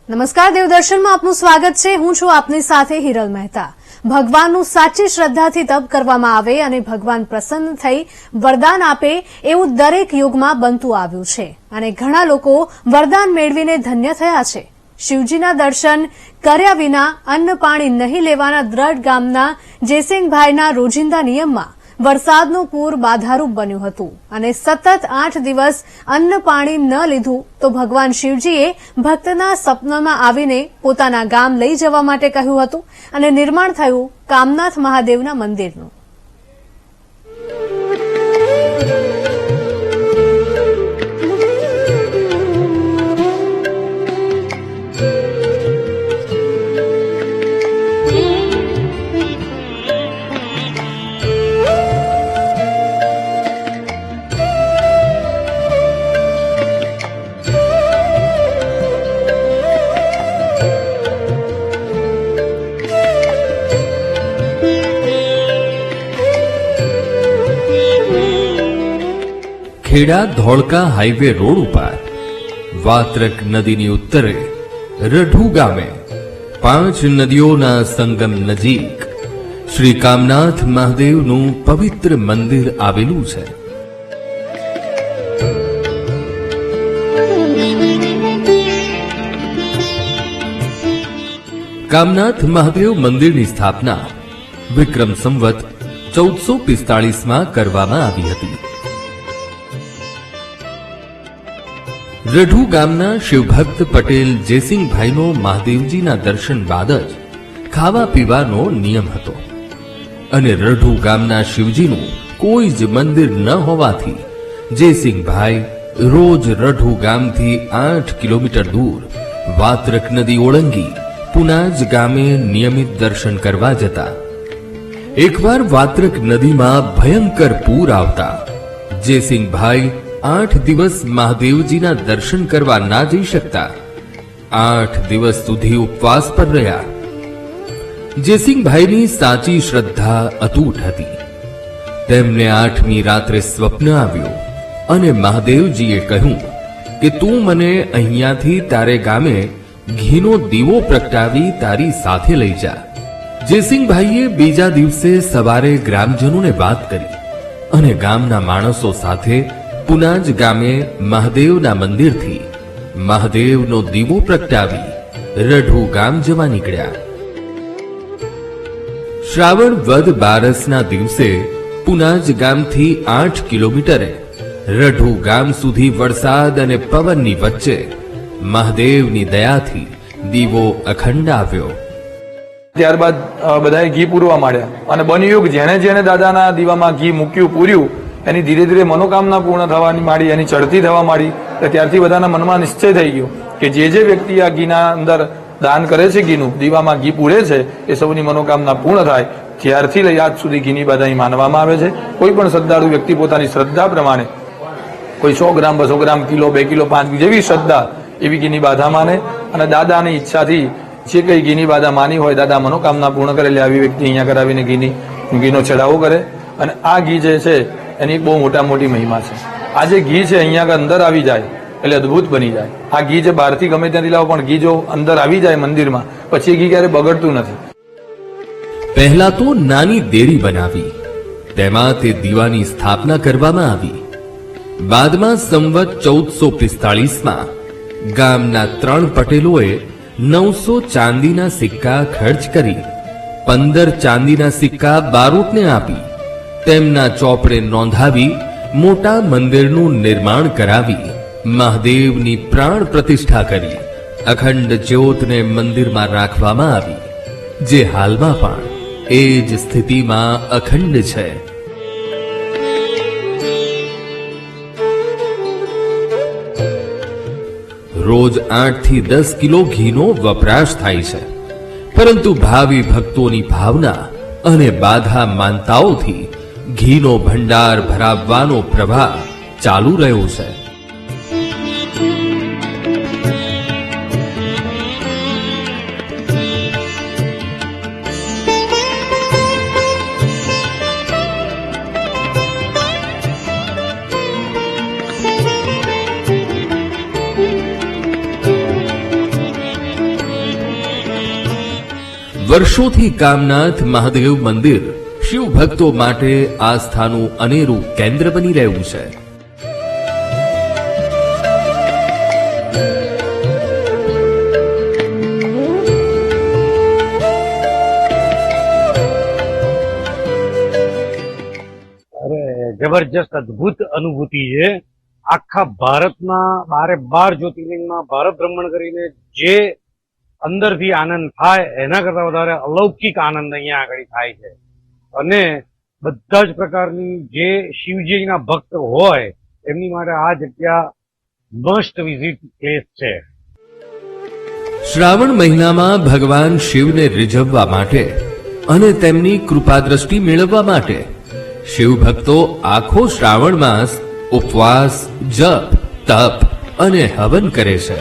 નમસ્કાર, દેવદર્શનમાં આપનું સ્વાગત છે। હું છું આપની સાથે હિરલ મહેતા। ભગવાનનું સાચી શ્રદ્ધાથી તપ કરવામાં આવે અને ભગવાન પ્રસન્ન થઈ વરદાન આપે એવું દરેક યુગમાં બનતું આવ્યું છે અને ઘણા લોકો વરદાન મેળવીને ધન્ય થયા છે। શિવજીના દર્શન કર્યા વિના અન્ન પાણી નહીં લેવાના દ્રઢ ગામના જયસિંહભાઈના રોજિંદા નિયમમાં વરસાદનું પૂર બાધારૂપ બન્યું હતું અને સતત 8 દિવસ અન્ન પાણી ન લીધું તો ભગવાન શિવજીએ ભક્તના સપનામાં આવીને પોતાના ગામ લઈ જવા માટે કહ્યું હતું અને નિર્માણ થયું કામનાથ મહાદેવના મંદિરનું। ખેડા ધોળકા હાઈવે રોડ ઉપર વાત્રક નદીની ઉત્તરે રઢુ ગામે 5 નદીઓના સંગમ નજીક શ્રી કામનાથ મહાદેવનું પવિત્ર મંદિર આવેલું છે। કામનાથ મહાદેવ મંદિરની સ્થાપના વિક્રમ સંવત 1445માં કરવામાં આવી હતી। રઢુ ગામના શિવભક્ત પટેલ જયસિંહભાઈનો મહાદેવજીના દર્શન બાદ જ ખાવા પીવાનો નિયમ હતો અને રઢુ ગામના શિવજીનું કોઈ જ મંદિર ન હોવાથી જયસિંહભાઈ રોજ રઢુ ગામથી 8 કિલોમીટર દૂર વાત્રક નદી ઓળંગી પુનાજ ગામે નિયમિત દર્શન કરવા જતા। એકવાર વાત્રક નદીમાં ભયંકર પૂર આવતા જયસિંહભાઈ 8 દિવસ મહાદેવજીના દર્શન કરવા ના જઈ શકતા। 8 દિવસ સુધી ઉપવાસ પર રહ્યા। જયસિંહભાઈની સાચી શ્રદ્ધા અતૂટ હતી। તેમને 8મી રાત્રે સ્વપ્ન આવ્યું અને મહાદેવજીએ કહ્યું કે તું મને અહીંયાથી તારે ગામે ઘીનો દીવો પ્રગટાવી તારી સાથે લઈ જા। જયસિંહભાઈએ બીજા દિવસે સવારે ગ્રામજનોને વાત કરી અને ગામના માણસો સાથે પુનાજ ગામે મહાદેવના મંદિરથી મહાદેવનો દીવો પ્રગટાવી રઢુ ગામ જવા નીકળ્યા। શ્રાવણ વદ બારસના દિવસે પુનાજ ગામથી 8 કિલોમીટરે રઢુ ગામ સુધી વરસાદ અને પવનની વચ્ચે મહાદેવની દયાથી દીવો અખંડ આવ્યો। ત્યારબાદ બધાએ ઘી પૂરવા માંડ્યા અને બન્યું જેણે જેણે દાદાના દીવામાં ઘી મૂક્યું પૂર્યું એની ધીરે ધીરે મનોકામના પૂર્ણ થવાની માંડી, એની ચડતી થવા માંડી। ત્યારથી બધાના મનમાં નિશ્ચય થઈ ગયો કે જે વ્યક્તિ આ ઘીના અંદર દાન કરે છે, ઘીનું દીવામાં ઘી પૂરે છે, એ સૌની મનોકામના પૂર્ણ થાય। ત્યારથી લઈ આજ સુધી ઘીની બાધાઈ માનવામાં આવે છે। કોઈ પણ શ્રદ્ધાળુ વ્યક્તિ પોતાની શ્રદ્ધા પ્રમાણે કોઈ 100 ગ્રામ, 200 ગ્રામ, કિલો, 2 કિલો, 5 જેવી શ્રદ્ધા એવી ઘીની બાધા માને અને દાદાની ઈચ્છાથી જે કઈ ઘીની બાધા માની હોય દાદા મનોકામના પૂર્ણ કરે આવી વ્યક્તિ અહીંયા કરાવીને ઘીનો ચઢાવો કરે। અને આ ઘી જે છે એની બહુ મોટી મહિમા છે। આ જે ઘી છે અહીંયા અંદર આવી જાય એટલે અદ્ભુત બની જાય। આ ઘી જે બહારથી ગમે ત્યાંથી લાવો પણ ઘી જો અંદર આવી જાય મંદિરમાં પછી ઘી ક્યારે બગડતું નથી। પહેલા તો નાની દેરી બનાવી, તેમાં તે દીવાની સ્થાપના કરવામાં આવી। બાદમાં સંવત 1445માં ગામના 3 પટેલોએ 900 ચાંદીના સિક્કા ખર્ચ કરી 15 ચાંદીના સિક્કા બારોટને આપી તેમના ચોપડે નોંધાવી મોટા મંદિરનું નિર્માણ કરાવી મહાદેવની પ્રાણ પ્રતિષ્ઠા કરી અખંડ જ્યોતને મંદિરમાં રાખવામાં આવી, જે હાલમાં પણ એ જ સ્થિતિમાં અખંડ છે। રોજ 8 થી 10 કિલો ઘીનો વપરાશ થાય છે, પરંતુ ભાવિ ભક્તોની ભાવના અને બાધા માનતાઓથી ઘીનો ભંડાર ભરાવવાનો પ્રવાહ ચાલુ રહ્યો છે। વર્ષોથી કામનાથ મહાદેવ મંદિર શિવ ભક્તો માટે આસ્થાનું અનેરું કેન્દ્ર બની રહ્યું છે. જબરજસ્ત અદભુત અનુભૂતિ છે. આખા ભારતમાં 12 જ્યોતિર્લિંગમાં ભારત ભ્રમણ કરીને જે અંદરથી આનંદ થાય એના કરતા વધારે અલૌકિક આનંદ અહીંયા આગળ થાય છે. અને બધા જ પ્રકારની જે શિવજીના ભક્ત હોય એમની માટે આ જગ્યા મસ્ટ વિઝિટ પ્લેસ છે. શ્રાવણ મહિનામાં ભગવાન શિવને રીઝવવા માટે અને તેમની કૃપા દ્રષ્ટિ મેળવવા માટે શિવ ભક્તો આખો શ્રાવણ માસ ઉપવાસ, જપ, તપ અને હવન કરે છે.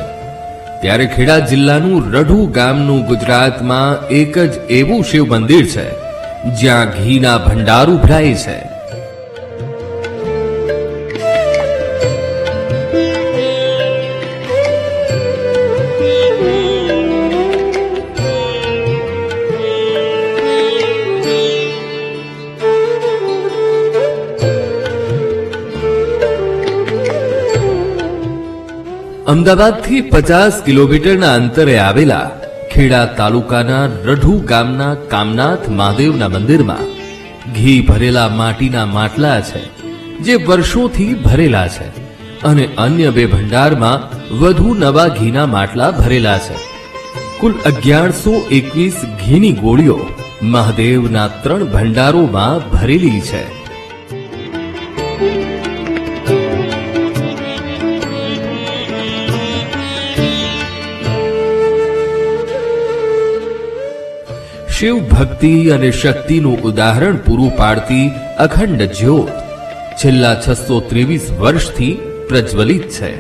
ત્યારે ખેડા જિલ્લાનું રઢુ ગામનું ગુજરાતમાં એક જ એવું શિવ મંદિર છે જ્યાં ઘીના ભંડાર ઉભરાય છે. અમદાવાદથી 50 કિલોમીટરના અંતરે આવેલા ખેડા તાલુકાના રઢુ ગામના કામનાથ મહાદેવના મંદિરમાં ઘી ભરેલા માટીના માટલા છે જે વર્ષોથી ભરેલા છે અને અન્ય 2 ભંડારમાં વધુ નવા ઘીના માટલા ભરેલા છે. કુલ 1121 ઘીની ગોળીઓ મહાદેવના 3 ભંડારોમાં ભરેલી છે. શિવ ભક્તિ અને શક્તિનું ઉદાહરણ પૂરું પાડતી અખંડ જ્યોત છેલ્લા 623 વર્ષથી પ્રજ્વલિત છે.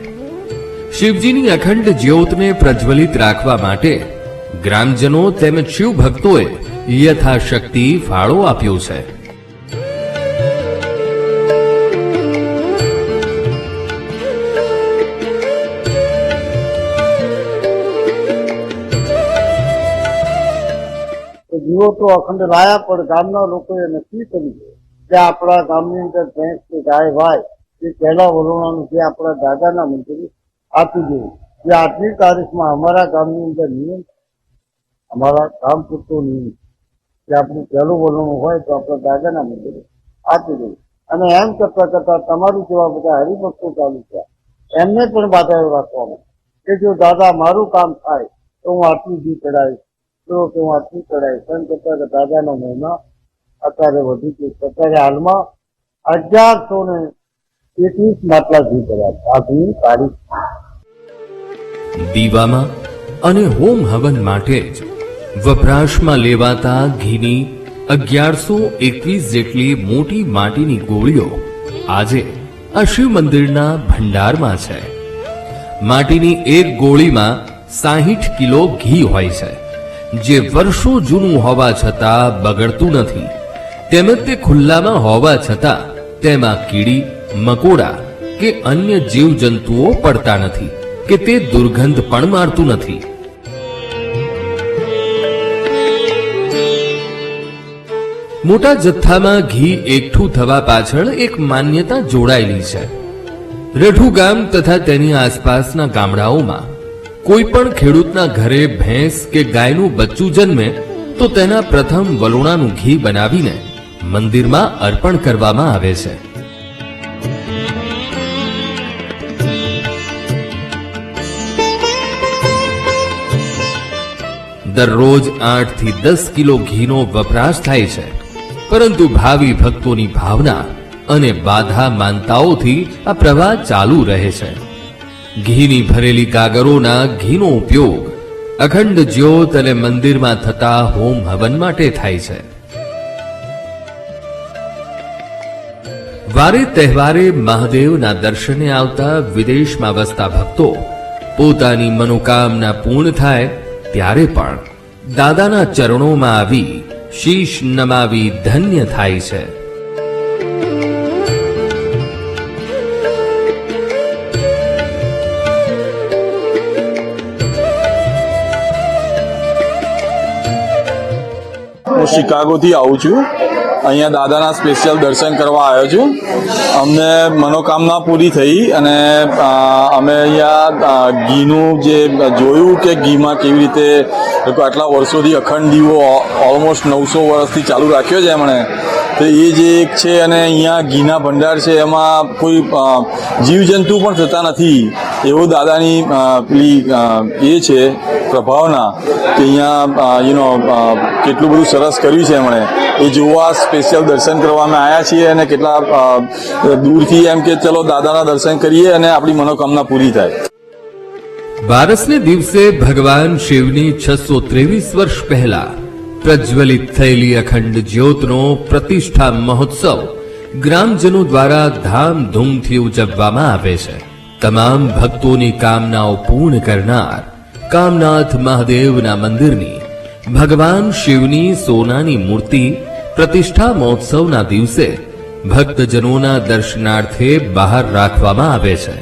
શિવજીની અખંડ જ્યોતને પ્રજ્વલિત રાખવા માટે ગ્રામજનો તેમજ શિવ ભક્તોએ યથાશક્તિ ફાળો આપ્યો છે. દીવો તો અખંડ લાયા, પણ ગામના લોકોએ નક્કી કર્યું કે આપણા ગામની અંદર ભેંસ કે ગાય ભાઈ એ પહેલા વલોણાનું જે આપણા દાદાના મંદિરે આપી દેવું. જે આજની તારીખમાં અમારા ગામની અંદર નિયમ, અમારા ગામ પૂરતો નિયમ કે આપણું પહેલું વલોણું હોય તો આપણા દાદાના મંદિરે આપી દેવું. અને એમ કરતા કરતા તમારું જેવા બધા હરિભક્તો ચાલુ થયા એમને પણ બાધાઓ રાખવામાં કે જો દાદા મારું કામ થાય તો હું આટલું ઘી ચડાવીશ, તો હું આટલું ચડાવીશ. એમ કરતા દાદાનો મહિમા અત્યારે વધી ગયો. અત્યારે હાલમાં 1121 માટલા ઘી કર્યા છે આજની તારીખ. દીવામાં અને હોમ હવન માટે જ વપરાશમાં લેવાતા ઘીની 1121 જેટલી મોટી માટીની ગોળીઓ આજે આ શિવ મંદિરના ભંડારમાં છે. માટીની એક ગોળીમાં 60 કિલો ઘી હોય છે જે વર્ષો જૂનું હોવા છતાં બગડતું નથી. તેમજ તે ખુલ્લામાં હોવા છતાં તેમાં કીડી, મકોડા કે અન્ય જીવજંતુઓ પડતા નથી કે તે દુર્ગંધ પણ મારતું નથી. મોટા જથ્થામાં ઘી એકઠું થવા પાછળ એક માન્યતા જોડાયેલી છે. રઢુ ગામ તથા તેની આસપાસના ગામડાઓમાં કોઈ પણ ખેડૂતના ઘરે ભેંસ કે ગાયનું બચ્ચું જન્મે તો તેના પ્રથમ વલોણાનું ઘી બનાવીને મંદિરમાં અર્પણ કરવામાં આવે છે. દરરોજ 8 થી 10 કિલો ઘીનો વપરાશ થાય છે, પરંતુ ભાવિ ભક્તોની ભાવના અને બાધા માનતાઓથી આ પ્રવાહ ચાલુ રહે છે. ઘીની ભરેલી કાગરોના ઘીનો ઉપયોગ અખંડ જ્યોત અને મંદિરમાં થતા હોમ હવન માટે થાય છે. વારે તહેવારે મહાદેવના દર્શને આવતા વિદેશમાં વસતા ભક્તો પોતાની મનોકામના પૂર્ણ થાય ત્યારે પણ દાદાના ચરણોમાં આવી શીશ નમાવી ધન્ય થાય છે. શિકાગોથી આવું છું. અહીંયા દાદાના સ્પેશિયલ દર્શન કરવા આવ્યો છું. અમને મનોકામના પૂરી થઈ અને અમે અહીંયા ઘીનું જે જોયું કે ઘીમાં કેવી રીતે લોકો આટલા વર્ષોથી અખંડ દીવો ઓલમોસ્ટ 900 વર્ષથી ચાલુ રાખ્યો છે એમણે, તો એ જે એક છે અને અહીંયા ઘીના ભંડાર છે એમાં કોઈ જીવજંતુ પણ થતા નથી એવું દાદાની પેલી એ છે પ્રભાવના કે અહીંયા કેટલું બધું સરસ કર્યું છે એમણે એ જોવા સ્પેશિયલ દર્શન કરવામાં આવ્યા છીએ અને કેટલા દૂરથી એમ કે ચલો દાદાના દર્શન કરીએ અને આપણી મનોકામના પૂરી થાય. બારસને દિવસે ભગવાન શિવની 623 વર્ષ પહેલા પ્રજ્વલિત થયેલી અખંડ જ્યોતનો પ્રતિષ્ઠા મહોત્સવ ગ્રામજનો દ્વારા ધામધૂમથી ઉજવવામાં આવે છે. તમામ ભક્તોની કામનાઓ પૂર્ણ કરનાર કામનાથ મહાદેવના મંદિરની ભગવાન શિવની સોનાની મૂર્તિ પ્રતિષ્ઠા મહોત્સવના દિવસે ભક્તજનોના દર્શનાર્થે બહાર રાખવામાં આવે છે.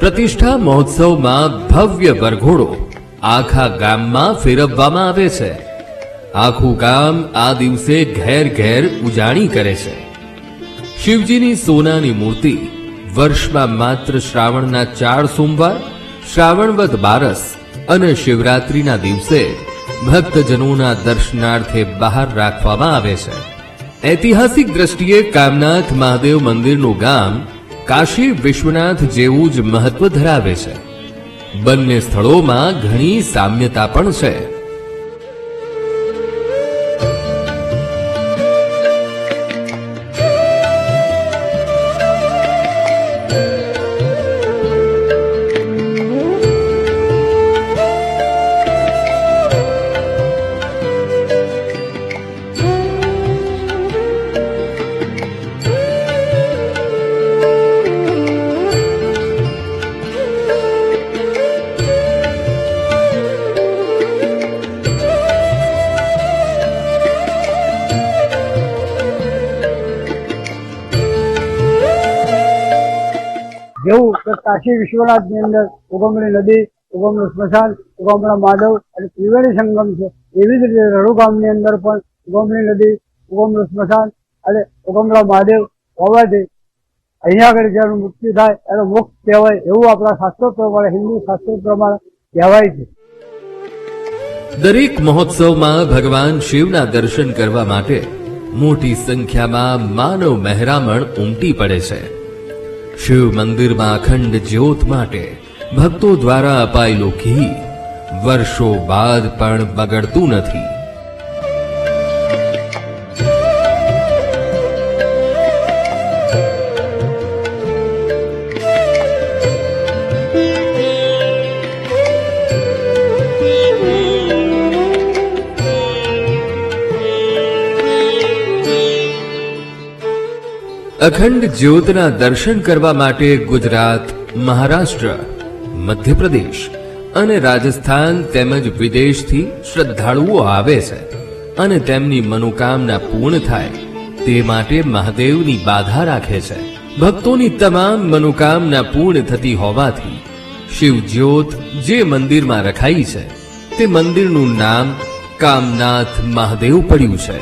પ્રતિષ્ઠા મહોત્સવમાં ભવ્ય વરઘોડો આખા ગામમાં ફેરવવામાં આવે છે. આખું ગામ આ દિવસે ઘેર ઘેર ઉજાણી કરે છે. શિવજીની સોનાની મૂર્તિ વર્ષમાં માત્ર શ્રાવણના 4 સોમવાર, શ્રાવણવદ બારસ અને શિવરાત્રીના દિવસે ભક્તજનોના દર્શનાર્થે બહાર રાખવામાં આવે છે. ઐતિહાસિક દ્રષ્ટિએ કામનાથ મહાદેવ મંદિરનું ગામ કાશી વિશ્વનાથ જેવું જ મહત્વ ધરાવે છે. બંને સ્થળોમાં ઘણી સામ્યતા પણ છે. જેવું કે કાશી વિશ્વનાથની અંદર ઉગમણી નદી, ઉગમનું સ્મશાન, ઉગમણા મહાદેવ અને ત્રિવેણી સંગમ છે, એવી જ રીતે રડુ ગામની અંદર પણ ઉગમણી નદી, ઉગમનું સ્મશાન અને ઉગમણા મહાદેવ હોવાથી અહીંયા આગળ જેનું મૃત્યુ થાય એનો મોક્ષ કહેવાય એવું આપણા શાસ્ત્રો પ્રમાણે, હિન્દુ શાસ્ત્રો પ્રમાણે કહેવાય છે. દરેક મહોત્સવમાં ભગવાન શિવના દર્શન કરવા માટે મોટી સંખ્યામાં માનવ મહેરામણ ઉમટી પડે છે. શિવ મંદિરમાં અખંડ જ્યોત માટે ભક્તો દ્વારા અપાયેલું ઘી વર્ષો બાદ પણ બગડતું નથી. અખંડ જ્યોતના દર્શન કરવા માટે ગુજરાત, મહારાષ્ટ્ર, મધ્યપ્રદેશ અને રાજસ્થાન તેમજ વિદેશથી શ્રદ્ધાળુઓ આવે છે અને તેમની મનોકામના પૂર્ણ થાય તે માટે મહાદેવની બાધા રાખે છે. ભક્તોની તમામ મનોકામના પૂર્ણ થતી હોવાથી શિવ જ્યોત જે મંદિરમાં રખાઈ છે તે મંદિરનું નામ કામનાથ મહાદેવ પડ્યું છે.